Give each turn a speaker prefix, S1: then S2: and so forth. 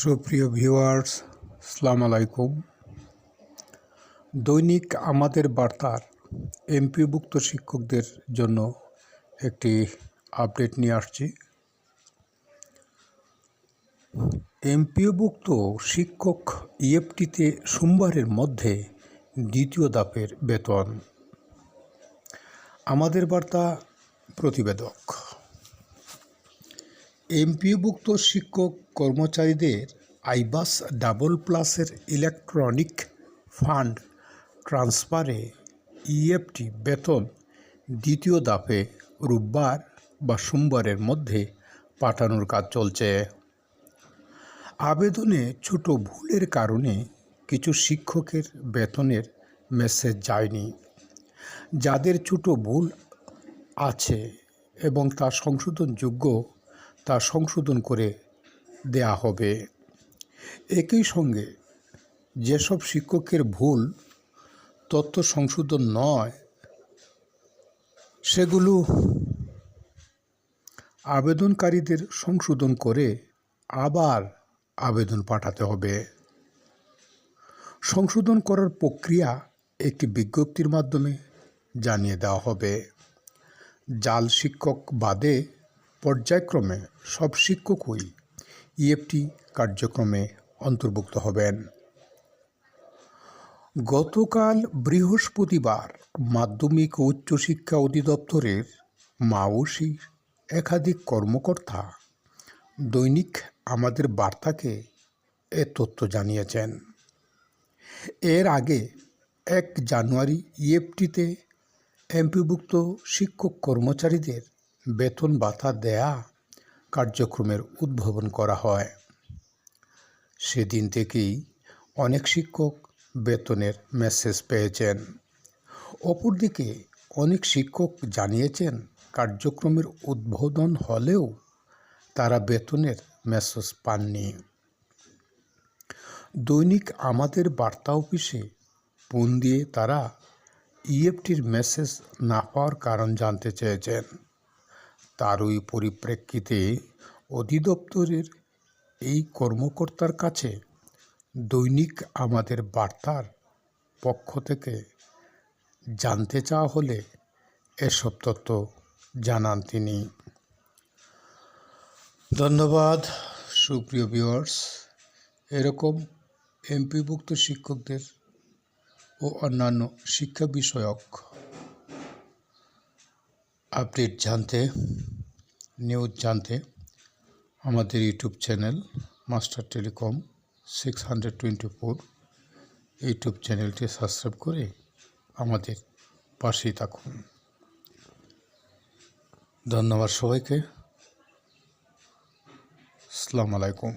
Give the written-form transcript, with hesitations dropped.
S1: সুপ্রিয় ভিউয়ার্স, আসসালামু আলাইকুম। দৈনিক আমাদের বার্তার এমপিওভুক্ত শিক্ষকদের জন্য একটি আপডেট নিয়ে আসছি। এমপিওভুক্ত শিক্ষক ইএফটিতে সোমবারের মধ্যে দ্বিতীয় ধাপের বেতন। আমাদের বার্তা প্রতিবেদক। এমপিওভুক্ত শিক্ষক কর্মচারীদের আইবাস ডাবল প্লাসের ইলেকট্রনিক ফান্ড ট্রান্সফারে ইএফটি বেতন দ্বিতীয় ধাপে রোববার বা সোমবারের মধ্যে পাঠানোর কাজ চলছে। আবেদনে ছোট ভুলের কারণে কিছু শিক্ষকের বেতনের মেসেজ যায়নি। যাদের ছোট ভুল আছে এবং তা সংশোধনযোগ্য, তা সংশোধন করে দেয়া হবে। একই সঙ্গে যেসব শিক্ষকের ভুল তথ্য সংশোধন নয়, সেগুলো আবেদনকারীদের সংশোধন করে আবার আবেদন পাঠাতে হবে। সংশোধন করার প্রক্রিয়া একটি বিজ্ঞপ্তির মাধ্যমে জানিয়ে দেওয়া হবে। জাল শিক্ষক বাদে পর্যায়ক্রমে সব শিক্ষকই ইএফটি কার্যক্রমে অন্তর্ভুক্ত হবেন। গতকাল বৃহস্পতিবার মাধ্যমিক ও উচ্চশিক্ষা অধিদপ্তরের মাওসির একাধিক কর্মকর্তা দৈনিক আমাদের বার্তাকে এ তথ্য জানিয়েছেন। এর আগে 1 জানুয়ারি ইএফটিতে এমপিওভুক্ত শিক্ষক কর্মচারীদের বেতন ভাতা দেয়া কার্যক্রমের উদ্ভাবন করা হয়। সেদিন থেকেই অনেক শিক্ষক বেতনের মেসেজ পেয়েছেন। অপরদিকে অনেক শিক্ষক জানিয়েছেন কার্যক্রমের উদ্বোধন হলেও তারা বেতনের মেসেজ পাননি। দৈনিক আমাদের বার্তা অফিসে ফোন দিয়ে তারা ইএফটির মেসেজ না পাওয়ার কারণ জানতে চেয়েছেন। তারই পরিপ্রেক্ষিতে অধিদপ্তরের এই কর্মকর্তার কাছে দৈনিক আমাদের বার্তার পক্ষ থেকে জানতে চাওয়া হলে এসব তথ্য জানান তিনি। ধন্যবাদ সুপ্রিয় ভিউয়ার্স। এরকম এমপিওভুক্ত শিক্ষকদের ও অন্যান্য শিক্ষা বিষয়ক আপডেট জানতে, নিউজ জানতে আমাদের YouTube channel master telecom 624 YouTube চ্যানেলটি সাবস্ক্রাইব করে আমাদের পাশেই থাকুন। ধন্যবাদ সবাইকে। আসসালামু আলাইকুম।